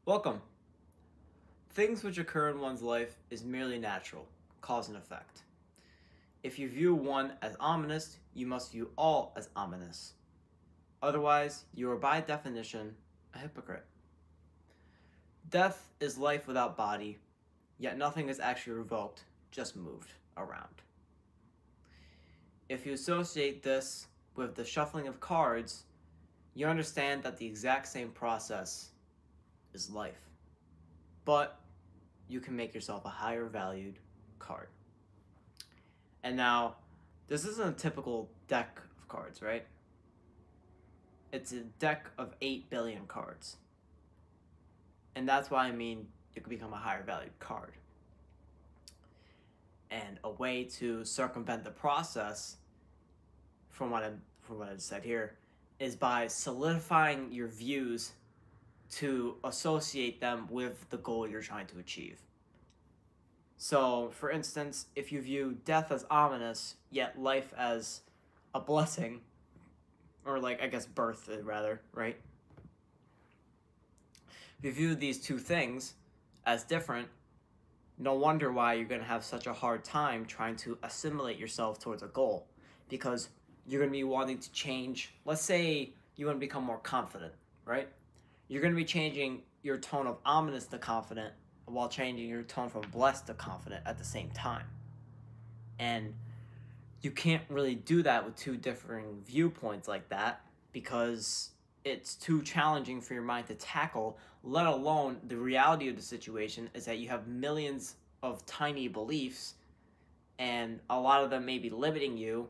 Welcome. Things which occur in one's life is merely natural, cause and effect. If you view one as ominous, you must view all as ominous. Otherwise, you are by definition a hypocrite. Death is life without body, yet nothing is actually revoked, just moved around. If you associate this with the shuffling of cards, you understand that the exact same process is life. But you can make yourself a higher valued card. And now, this isn't a typical deck of cards, right? It's a deck of 8 billion cards. And that's why I mean you can become a higher valued card. And a way to circumvent the process, from what I said here, is by solidifying your views to associate them with the goal you're trying to achieve. So, for instance, if you view death as ominous, yet life as a blessing, or birth rather, right? If you view these two things as different, no wonder why you're going to have such a hard time trying to assimilate yourself towards a goal, because you're going to be wanting to change. Let's say you want to become more confident, right? You're going to be changing your tone of ominous to confident while changing your tone from blessed to confident at the same time. And you can't really do that with two differing viewpoints like that, because it's too challenging for your mind to tackle, let alone the reality of the situation is that you have millions of tiny beliefs, and a lot of them may be limiting you,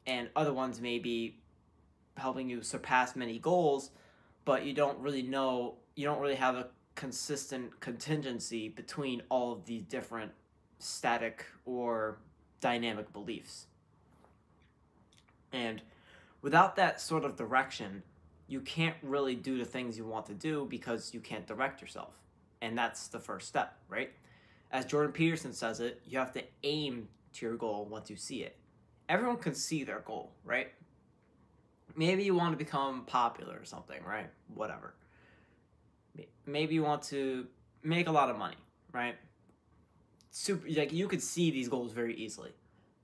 and other ones may be helping you surpass many goals, but you don't really have a consistent contingency between all of these different static or dynamic beliefs. And without that sort of direction, you can't really do the things you want to do because you can't direct yourself. And that's the first step, right? As Jordan Peterson says it, you have to aim to your goal once you see it. Everyone can see their goal, right? Maybe you want to become popular or something, right? Whatever. Maybe you want to make a lot of money, right? You could see these goals very easily.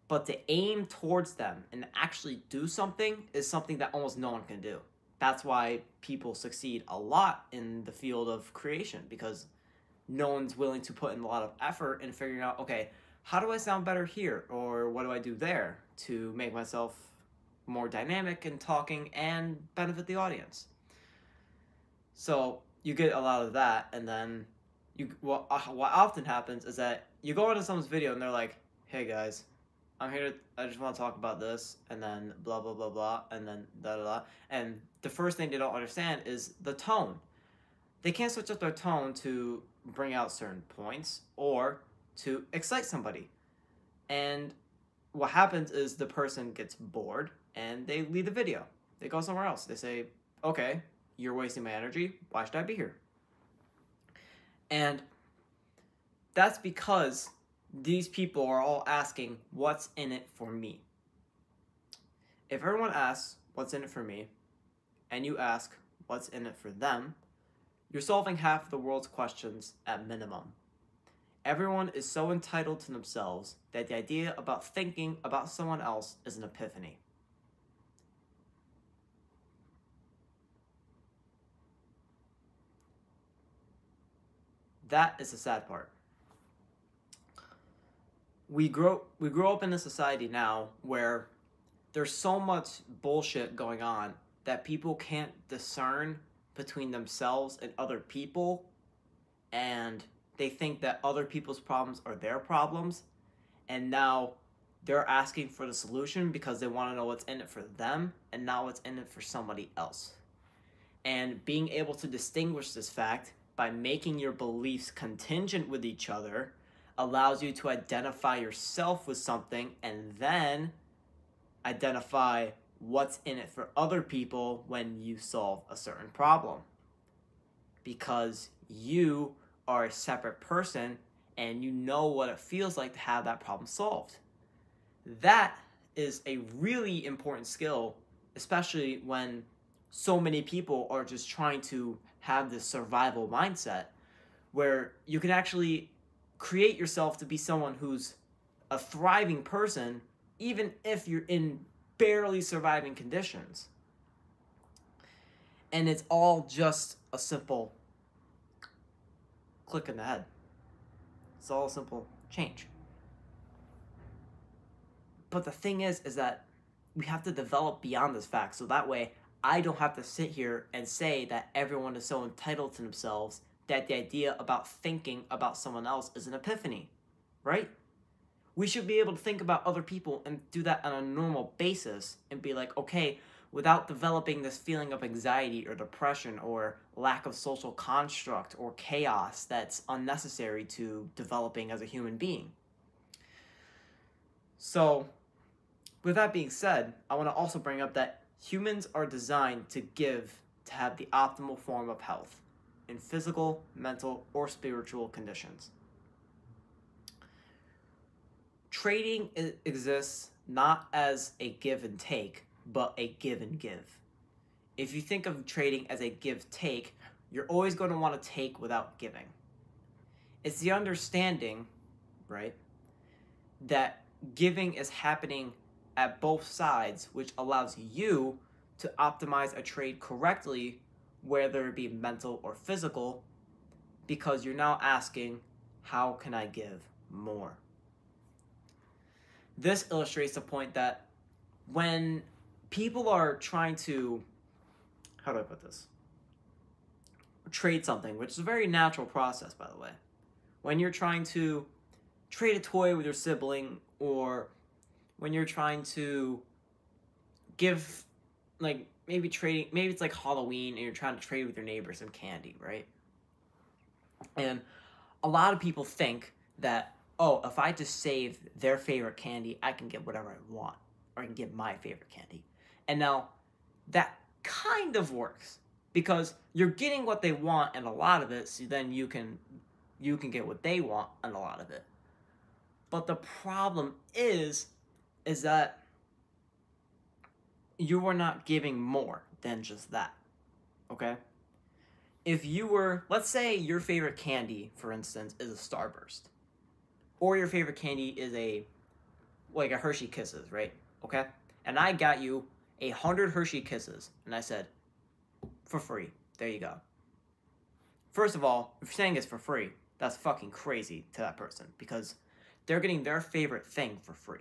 But to aim towards them and actually do something is something that almost no one can do. That's why people succeed a lot in the field of creation, because no one's willing to put in a lot of effort in figuring out, okay, how do I sound better here? Or what do I do there to make myself more dynamic in talking and benefit the audience? So you get a lot of that, and then what often happens is that you go into someone's video and they're like, hey guys, I just want to talk about this, and then blah blah blah blah, and then da da da. And the first thing they don't understand is the tone. They can't switch up their tone to bring out certain points or to excite somebody. And what happens is the person gets bored and they leave the video. They go somewhere else. They say, okay, you're wasting my energy. Why should I be here? And that's because these people are all asking, what's in it for me? If everyone asks, what's in it for me, and you ask, what's in it for them, you're solving half the world's questions at minimum. Everyone is so entitled to themselves that the idea about thinking about someone else is an epiphany. That is the sad part. We grow up in a society now where there's so much bullshit going on that people can't discern between themselves and other people, and they think that other people's problems are their problems, and now they're asking for the solution because they want to know what's in it for them and not what's in it for somebody else. And being able to distinguish this fact by making your beliefs contingent with each other allows you to identify yourself with something and then identify what's in it for other people when you solve a certain problem. Because you are a separate person and you know what it feels like to have that problem solved. That is a really important skill, especially when so many people are just trying to have this survival mindset where you can actually create yourself to be someone who's a thriving person, even if you're in barely surviving conditions. And it's all just a simple click in the head. It's all a simple change. But the thing is that we have to develop beyond this fact, so that way I don't have to sit here and say that everyone is so entitled to themselves that the idea about thinking about someone else is an epiphany, right? We should be able to think about other people and do that on a normal basis and be like, okay, without developing this feeling of anxiety or depression or lack of social construct or chaos that's unnecessary to developing as a human being. So, with that being said, I want to also bring up that humans are designed to have the optimal form of health in physical, mental, or spiritual conditions. Trading exists not as a give and take, but a give and give. If you think of trading as a give-take, you're always going to want to take without giving. It's the understanding, right, that giving is happening at both sides, which allows you to optimize a trade correctly, whether it be mental or physical, because you're now asking, how can I give more? This illustrates the point that when people are trying to, how do I put this? Trade something, which is a very natural process, by the way. When you're trying to trade a toy with your sibling, or when you're trying to give, like, maybe it's like Halloween and you're trying to trade with your neighbor some candy, right? And a lot of people think that, oh, if I just save their favorite candy, I can get whatever I want, or I can get my favorite candy. And now, that kind of works, because you're getting what they want and a lot of it, so then you can get what they want and a lot of it. But the problem is that you are not giving more than just that, okay? If you were, let's say your favorite candy, for instance, is a Starburst, or your favorite candy is a Hershey Kisses, right? Okay? And I got you 100 Hershey Kisses, and I said, for free, there you go. First of all, if you're saying it's for free, that's fucking crazy to that person, because they're getting their favorite thing for free.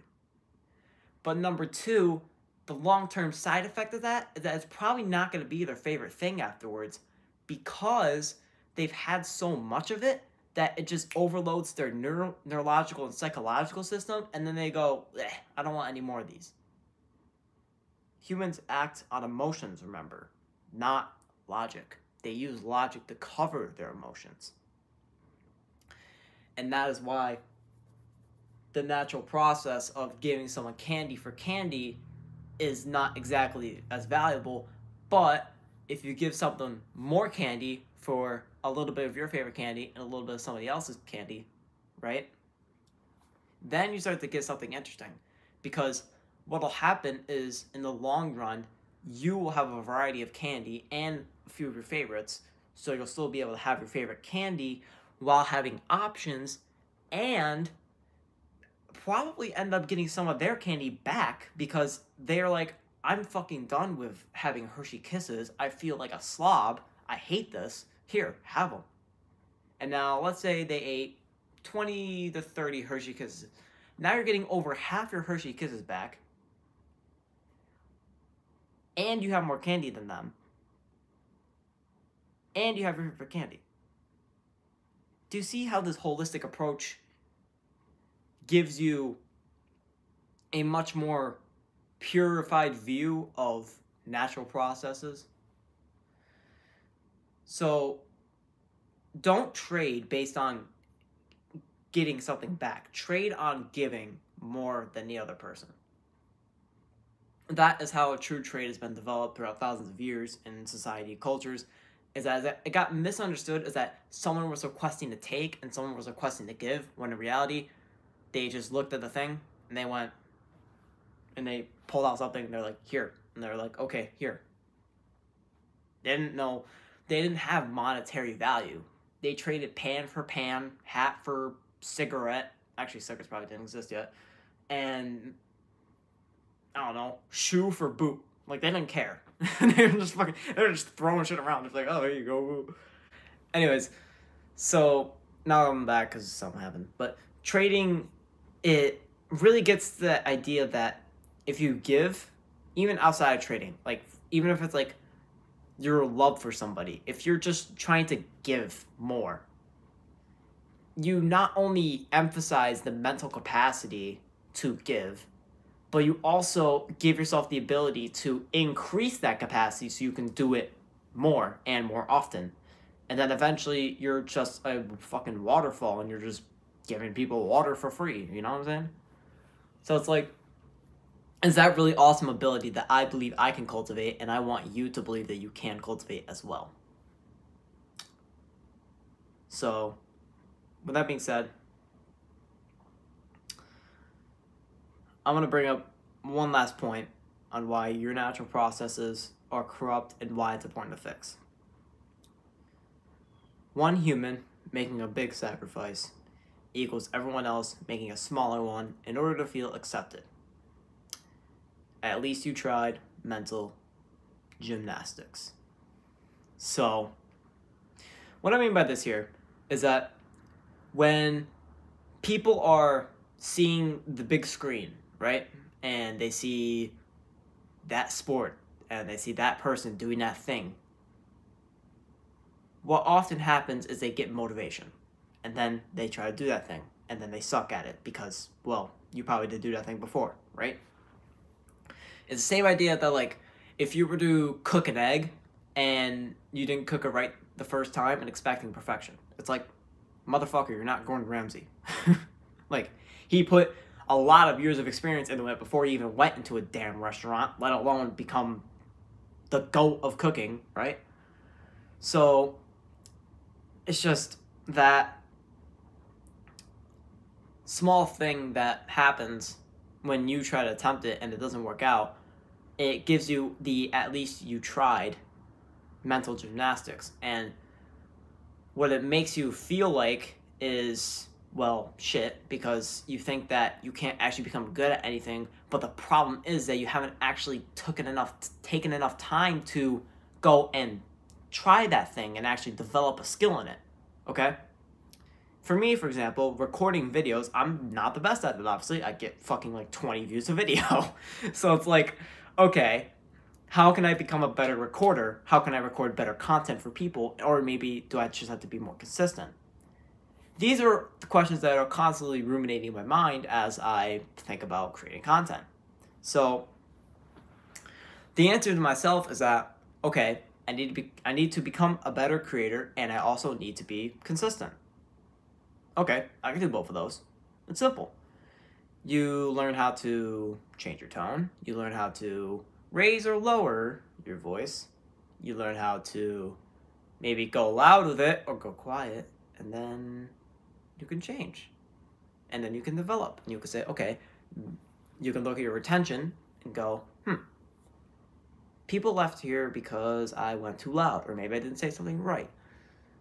But number two, the long-term side effect of that is that it's probably not going to be their favorite thing afterwards, because they've had so much of it that it just overloads their neurological and psychological system, and then they go, I don't want any more of these. Humans act on emotions, remember, not logic. They use logic to cover their emotions. And that is why the natural process of giving someone candy for candy is not exactly as valuable, but if you give something more candy for a little bit of your favorite candy and a little bit of somebody else's candy, right? Then you start to get something interesting, because what'll happen is, in the long run, you will have a variety of candy and a few of your favorites, so you'll still be able to have your favorite candy while having options, and probably end up getting some of their candy back, because they're like, I'm fucking done with having Hershey Kisses. I feel like a slob. I hate this. Here, have them. And now, let's say they ate 20 to 30 Hershey Kisses. Now you're getting over half your Hershey Kisses back, and you have more candy than them, and you have your favorite candy. Do you see how this holistic approach gives you a much more purified view of natural processes? So don't trade based on getting something back. Trade on giving more than the other person. That is how a true trade has been developed throughout thousands of years in society, cultures, is that it got misunderstood as that someone was requesting to take and someone was requesting to give, when in reality, they just looked at the thing and they went and they pulled out something and they're like, here. And they're like, okay, here. They didn't know they didn't have monetary value. They traded pan for pan, hat for cigarette. Actually, cigarettes probably didn't exist yet. And I don't know, shoe for boot. Like, they didn't care. They were just throwing shit around. It's like, oh, here you go. Anyways, so now I'm back because something happened. But trading, it really gets the idea that if you give, even outside of trading, like, even if it's like your love for somebody, if you're just trying to give more, you not only emphasize the mental capacity to give, but you also give yourself the ability to increase that capacity so you can do it more and more often. And then eventually you're just a fucking waterfall and you're just giving people water for free. You know what I'm saying? So it's like, is that really awesome ability that I believe I can cultivate, and I want you to believe that you can cultivate as well. So, with that being said, I'm going to bring up one last point on why your natural processes are corrupt and why it's important to fix. One human making a big sacrifice equals everyone else making a smaller one in order to feel accepted. At least you tried mental gymnastics. So, what I mean by this here is that when people are seeing the big screen, right, and they see that sport and they see that person doing that thing, what often happens is they get motivation, and then they try to do that thing, and then they suck at it because, well, you probably did do that thing before, right? It's the same idea that, like, if you were to cook an egg and you didn't cook it right the first time and expecting perfection, it's like, motherfucker, you're not Gordon Ramsay. Like, he put a lot of years of experience into it before he even went into a damn restaurant, let alone become the GOAT of cooking, right? So, it's just that small thing that happens when you try to attempt it and it doesn't work out. It gives you the at least you tried mental gymnastics. And what it makes you feel like is, well, shit, because you think that you can't actually become good at anything, but the problem is that you haven't actually taken enough time to go and try that thing and actually develop a skill in it, okay? For me, for example, recording videos, I'm not the best at it, obviously. I get fucking like 20 views a video. So it's like, okay, how can I become a better recorder? How can I record better content for people? Or maybe do I just have to be more consistent? These are the questions that are constantly ruminating in my mind as I think about creating content. So the answer to myself is that, okay, I need to become a better creator, and I also need to be consistent. Okay, I can do both of those. It's simple. You learn how to change your tone. You learn how to raise or lower your voice. You learn how to maybe go loud with it or go quiet, and then you can change. And then you can develop. And you can say, okay, you can look at your retention and go, people left here because I went too loud, or maybe I didn't say something right.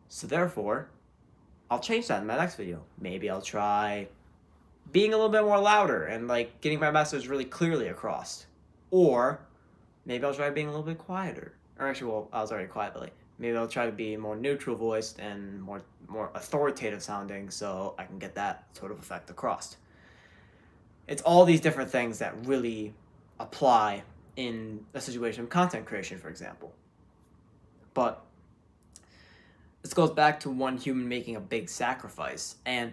So therefore, I'll change that in my next video. Maybe I'll try being a little bit more louder and like getting my message really clearly across. Or maybe I'll try being a little bit quieter. Or actually, well, I was already quiet, but like, maybe I'll try to be more neutral voiced and more authoritative sounding so I can get that sort of effect across. It's all these different things that really apply in a situation of content creation, for example. But this goes back to one human making a big sacrifice. And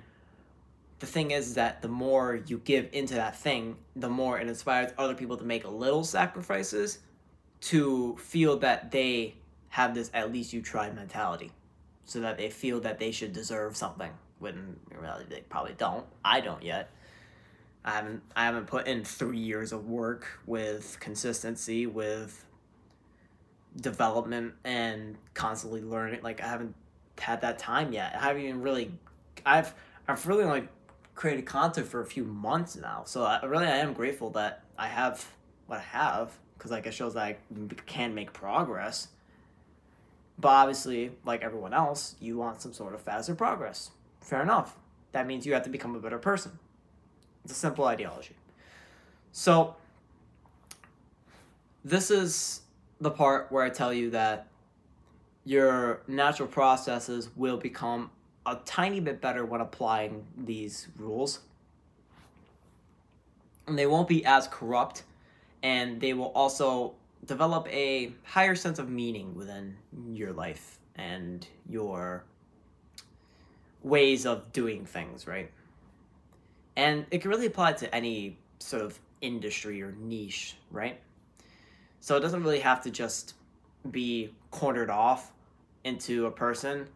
the thing is that the more you give into that thing, the more it inspires other people to make little sacrifices to feel that they have this at least you tried mentality. So that they feel that they should deserve something, when in reality they probably don't. I don't yet. I haven't put in 3 years of work with consistency, with development, and constantly learning. Like, I haven't had that time yet. I haven't even really, I've really like created content for a few months now. So I am grateful that I have what I have, because like it shows that I can make progress. But obviously, like everyone else, you want some sort of faster progress. Fair enough. That means you have to become a better person. It's a simple ideology. So, this is the part where I tell you that your natural processes will become a tiny bit better when applying these rules. And they won't be as corrupt, and they will also develop a higher sense of meaning within your life and your ways of doing things, right? And it can really apply to any sort of industry or niche, right? So it doesn't really have to just be cornered off into a person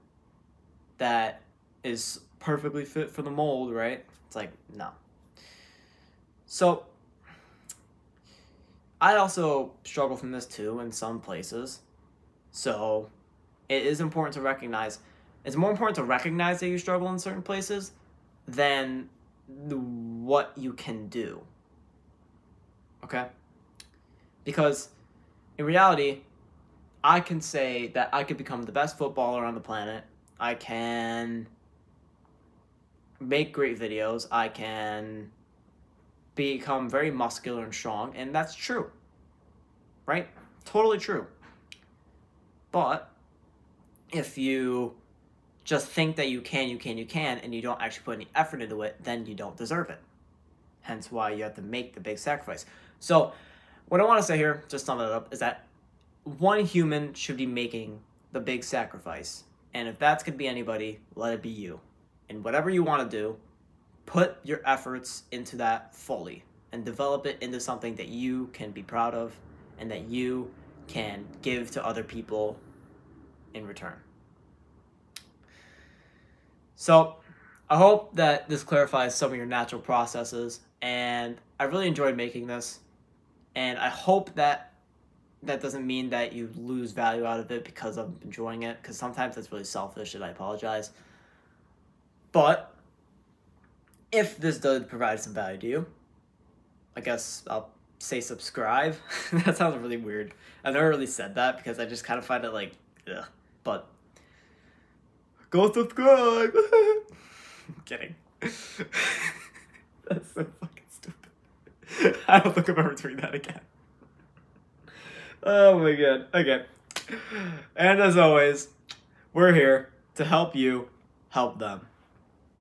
that is perfectly fit for the mold, right? It's like, no. So I also struggle from this too in some places. So it is important to recognize, it's more important to recognize that you struggle in certain places than what you can do. Okay? Because in reality, I can say that I could become the best footballer on the planet. I can make great videos. I can become very muscular and strong, and that's true. Right? Totally true. But if you just think that you can, and you don't actually put any effort into it, then you don't deserve it. Hence why you have to make the big sacrifice. So what I want to say here, just sum it up, is that one human should be making the big sacrifice. And if that's going to be anybody, let it be you. And whatever you want to do, put your efforts into that fully and develop it into something that you can be proud of and that you can give to other people in return. So I hope that this clarifies some of your natural processes, and I really enjoyed making this, and I hope that that doesn't mean that you lose value out of it because I'm enjoying it, because sometimes that's really selfish, and I apologize. But if this does provide some value to you, I guess I'll say subscribe. That sounds really weird. I've never really said that because I just kind of find it like, ugh. But go subscribe. I'm kidding. That's so fucking stupid. I don't think I'm ever doing that again. Oh my god. Okay. And as always, we're here to help you help them.